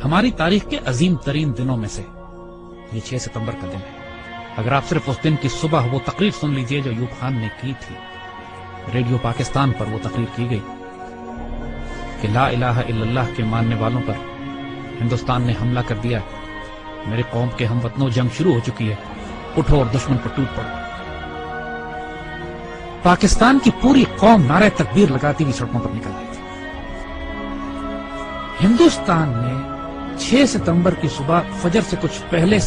ہماری تاریخ کے عظیم ترین دنوں میں سے یہ 6 ستمبر کا دن ہے۔ اگر آپ صرف اس دن کی صبح وہ تقریر سن لیجئے جو ایوب خان نے کی تھی، ریڈیو پاکستان پر وہ تقریر کی گئی کہ لا الہ الا اللہ کے ماننے والوں پر ہندوستان نے حملہ کر دیا، میرے قوم کے ہم وطنوں جنگ شروع ہو چکی ہے، اٹھو اور دشمن پر ٹوٹ پڑو۔ پاکستان کی پوری قوم نعرہ تکبیر لگاتی ہوئی سڑکوں پر نکل آئی تھی۔ ہندوستان نے 6 ستمبر کی صبح فجر سے کچھ پہلے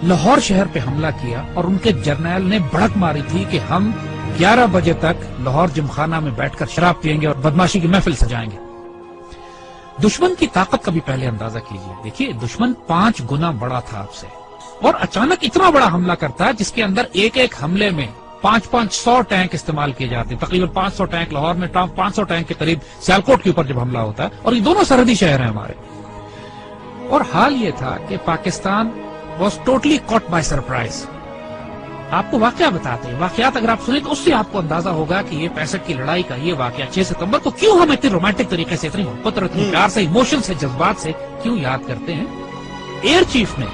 لاہور شہر پہ حملہ کیا اور ان کے جرنیل نے بڑک ماری تھی کہ ہم 11 بجے تک لاہور جمخانہ میں بیٹھ کر شراب پیئیں گے اور بدماشی کی محفل سجائیں گے۔ دشمن کی طاقت کا بھی پہلے اندازہ کیجئے، دیکھیے دشمن 5 گنا بڑا تھا آپ سے، اور اچانک اتنا بڑا حملہ کرتا ہے جس کے اندر ایک ایک حملے میں 500 ٹینک استعمال کیے جاتے ہیں، تقریباً 500 ٹینک لاہور میں، 500 ٹینک کے قریب سیالکوٹ کے اوپر جب حملہ ہوتا ہے، اور یہ دونوں سرحدی شہر ہیں ہمارے۔ اور حال یہ تھا کہ Pakistan was totally caught by surprise. آپ کو واقعہ بتاتے ہیں، واقعات اگر آپ سنیں تو اس سے آپ کو اندازہ ہوگا کہ یہ 65 کی لڑائی کا یہ واقعہ 6 ستمبر کو کیوں ہم اتنے رومانٹک طریقے سے، اتنی محبت اور اتنی پیار سے، ایموشن سے، جذبات سے کیوں یاد کرتے ہیں۔ ایئر چیف نے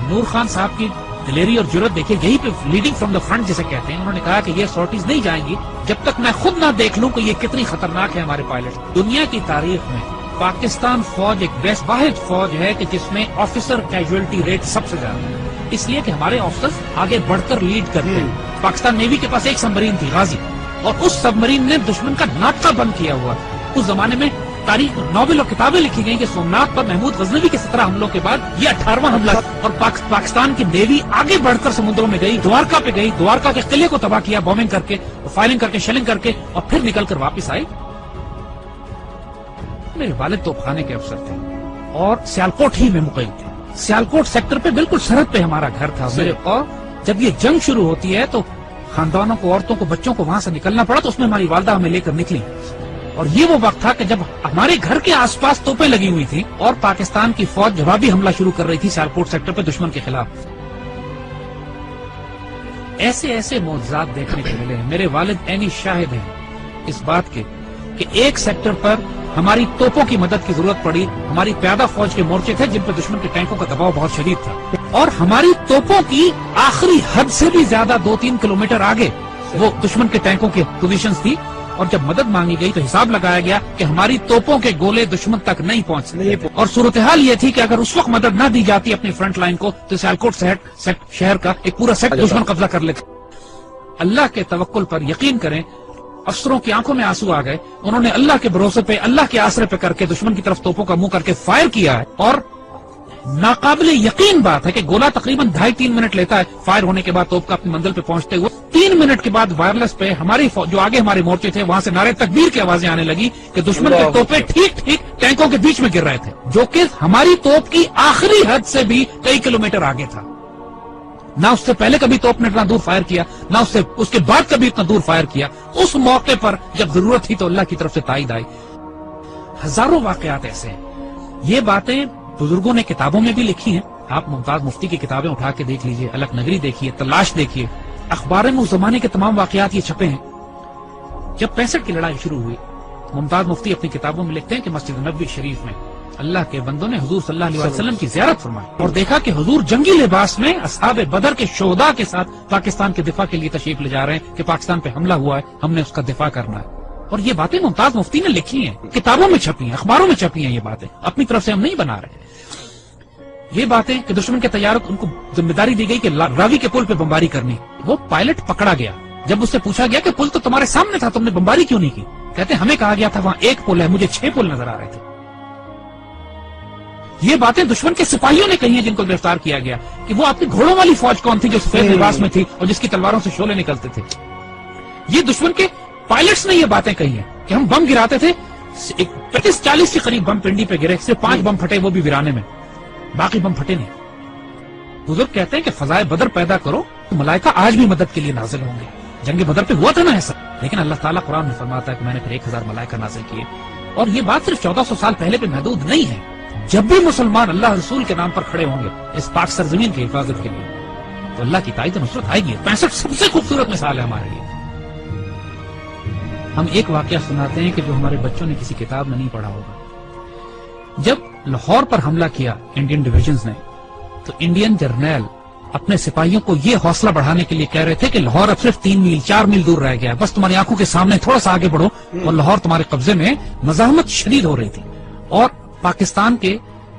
نور خان صاحب کی دلیری اور جرت دیکھیے، یہی پہ لیڈنگ فرام دا فرنٹ جسے کہتے ہیں، انہوں نے کہا کہ یہ سورٹیز نہیں جائیں گی جب تک میں خود نہ دیکھ لوں کہ یہ کتنی خطرناک ہے ہمارے پائلٹ۔ دنیا کی تاریخ میں پاکستان فوج ایک بیسٹ واحد فوج ہے کہ جس میں آفیسر کیجویلٹی ریٹ سب سے زیادہ ہے، اس لیے کہ ہمارے آفیسرز آگے بڑھ کر لیڈ کرتے ہیں۔ پاکستان نیوی کے پاس ایک سبمرین تھی غازی، اور اس سبمرین نے دشمن کا ناکہ بند کیا ہوا۔ اس زمانے میں تاریخ ناول اور کتابیں لکھی گئی کہ سومناتھ پر محمود غزنوی کے 17 حملوں کے بعد یہ 18واں حملہ، اور پاکستان کی نیوی آگے بڑھ کر سمندروں میں گئی، دوارکا پہ گئی، دوارکا کے قلعے کو تباہ کیا بومنگ کر کے، فائرنگ کر کے، شیلنگ کر کے، اور پھر نکل کر واپس آئی۔ میرے والد توپخانے کے افسر تھے اور سیالکوٹ ہی میں مقیم تھے، سیالکوٹ سیکٹر پہ بالکل سرحد پہ ہمارا گھر تھا میرے، اور جب یہ جنگ شروع ہوتی ہے تو خاندانوں کو، عورتوں کو، بچوں کو وہاں سے نکلنا پڑا، تو اس میں ہماری والدہ ہمیں لے کر نکلی، اور یہ وہ وقت تھا کہ جب ہمارے گھر کے آس پاس توپیں لگی ہوئی تھی اور پاکستان کی فوج جوابی حملہ شروع کر رہی تھی سیالکوٹ سیکٹر پہ دشمن کے خلاف۔ ایسے ایسے معجزات دیکھنے کو ملے ہیں، میرے والد عینی شاہد ہیں اس بات کے کہ ایک سیکٹر پر ہماری توپوں کی مدد کی ضرورت پڑی، ہماری پیادہ فوج کے مورچے تھے جن پہ دشمن کے ٹینکوں کا دباؤ بہت شدید تھا، اور ہماری توپوں کی آخری حد سے بھی زیادہ 2-3 کلومیٹر آگے وہ دشمن کے ٹینکوں کی پوزیشنز تھی، اور جب مدد مانگی گئی تو حساب لگایا گیا کہ ہماری توپوں کے گولے دشمن تک نہیں پہنچ سکتے، اور صورتحال یہ تھی کہ اگر اس وقت مدد نہ دی جاتی اپنی فرنٹ لائن کو تو سیالکوٹ شہر کا ایک پورا سیٹ دشمن قبضہ کر لیتے۔ اللہ کے توکل پر یقین کریں، افسروں کی آنکھوں میں آنسو آ گئے، انہوں نے اللہ کے بھروسے پہ، اللہ کے آسرے پہ کر کے دشمن کی طرف توپوں کا منہ کر کے فائر کیا ہے، اور ناقابل یقین بات ہے کہ گولہ تقریباً 2.5-3 منٹ لیتا ہے فائر ہونے کے بعد توپ کا اپنی منزل پہ پہنچتے ہوئے۔ 3 منٹ کے بعد وائرلیس پہ ہماری جو آگے ہمارے مورچے تھے وہاں سے نعرے تکبیر کی آوازیں آنے لگی کہ دشمن کے توپیں ٹھیک ٹینکوں کے بیچ میں گر رہے تھے، جو کہ ہماری توپ کی آخری حد سے بھی کئی کلومیٹر آگے تھا۔ نہ اس سے پہلے کبھی توپ نے اتنا دور فائر کیا، نہ اس کے بعد کبھی اتنا دور فائر کیا۔ اس موقع پر جب ضرورت تھی تو اللہ کی طرف سے تائید آئی۔ ہزاروں واقعات ایسے ہیں، یہ باتیں بزرگوں نے کتابوں میں بھی لکھی ہیں، آپ ممتاز مفتی کی کتابیں اٹھا کے دیکھ لیجئے، الگ نگری دیکھیے، تلاش دیکھیے، اخباروں میں اس زمانے کے تمام واقعات یہ چھپے ہیں۔ جب 65 کی لڑائی شروع ہوئی، ممتاز مفتی اپنی کتابوں میں لکھتے ہیں کہ مسجد نبوی شریف میں اللہ کے بندوں نے حضور صلی اللہ علیہ وسلم کی زیارت فرمائی اور دیکھا کہ حضور جنگی لباس میں اصحاب بدر کے شہداء کے ساتھ پاکستان کے دفاع کے لیے تشریف لے جا رہے ہیں کہ پاکستان پہ حملہ ہوا ہے، ہم نے اس کا دفاع کرنا ہے۔ اور یہ باتیں ممتاز مفتی نے لکھی ہیں، کتابوں میں چھپی ہیں، اخباروں میں چھپی ہیں، یہ باتیں اپنی طرف سے ہم نہیں بنا رہے۔ یہ باتیں کہ دشمن کے طیاروں ان کو ذمہ داری دی گئی کہ راوی کے پل پہ بمباری کرنی، وہ پائلٹ پکڑا گیا، جب اس سے پوچھا گیا کہ پل تو تمہارے سامنے تھا، تم نے بمباری کیوں نہیں کی؟ کہتے ہمیں کہا گیا تھا وہاں ایک پل ہے، مجھے 6 پل نظر آ رہے تھے۔ یہ باتیں دشمن کے سپاہیوں نے کہی ہیں جن کو گرفتار کیا گیا کہ وہ اپنی گھوڑوں والی فوج کون تھی جو سفید لباس میں تھی اور جس کی تلواروں سے شعلے نکلتے تھے۔ یہ دشمن کے پائلٹس نے یہ باتیں کہی ہیں کہ ہم بم گراتے تھے، 35-40 کے قریب بم پنڈی پہ گرے، صرف 5 بم پھٹے، وہ بھی ویرانے میں، باقی بم پھٹے نہیں۔ بزرگ کہتے ہیں کہ فضائے بدر پیدا کرو تو ملائکہ آج بھی مدد کے لیے نازل ہوں گے۔ جنگ بدر پہ ہوا تھا نا ایسا، لیکن اللہ تعالیٰ قرآن میں فرماتا ہے کہ میں نے پھر 1000 ملائکہ نازل کیے، اور یہ بات صرف 1400 سال پہلے پہ محدود نہیں ہے۔ جب بھی مسلمان اللہ رسول کے نام پر کھڑے ہوں گے اس پاک سرزمین کی حفاظت کے لیے تو اللہ کی تائید و نصرت آئے گی۔ 65 سب سے خوبصورت مثال ہے ہمارے لیے۔ ہم ایک واقعہ سناتے ہیں کہ جو ہمارے بچوں نے کسی کتاب میں نہیں پڑھا ہوگا۔ جب لاہور پر حملہ کیا انڈین ڈویژنز نے تو انڈین جرنیل اپنے سپاہیوں کو یہ حوصلہ بڑھانے کے لیے کہہ رہے تھے کہ لاہور اب صرف 3 میل 4 میل دور رہ گیا ہے، بس تمہاری آنکھوں کے سامنے تھوڑا سا آگے بڑھو اور لاہور تمہارے قبضے میں۔ مزاحمت شدید ہو رہی تھی اور پاکستان کے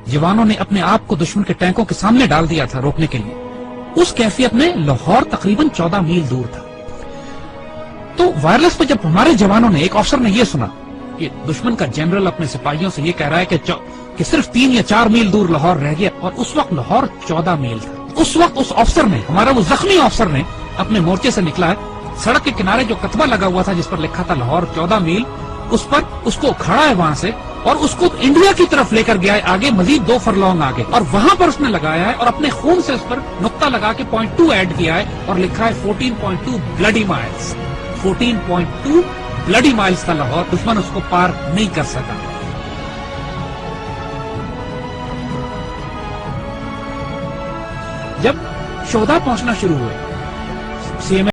جوانوں نے اپنے آپ کو دشمن کے ٹینکوں کے سامنے ڈال دیا تھا روکنے کے لیے۔ اس کیفیت میں لاہور تقریباً 14 میل دور تھا۔ تو وائرلیس پہ جب ہمارے جوانوں نے، ایک افسر نے یہ سنا کہ دشمن کا جنرل اپنے سپاہیوں سے یہ کہہ رہا ہے کہ صرف 3 یا 4 میل دور لاہور رہ گیا، اور اس وقت لاہور 14 میل تھا۔ اس وقت اس افسر نے، ہمارا وہ زخمی افسر نے، اپنے مورچے سے نکلا ہے، سڑک کے کنارے جو کتبہ لگا ہوا تھا جس پر لکھا تھا لاہور 14 میل، اس پر اس کو کھڑا ہے وہاں سے اور اس کو انڈیا کی طرف لے کر گیا ہے آگے، مزید 2 فرلانگ آگے، اور وہاں پر اس نے لگایا ہے اور اپنے خون سے اس پر نقطہ لگا کے 0.2 ایڈ کیا ہے اور لکھا ہے 14.2 بلڈی مائلز۔ 14.2 بلڈی مائلز تھا لاہور، دشمن اس کو پار نہیں کر سکا۔ جب شہداء پہنچنا شروع ہوئے، سی ایم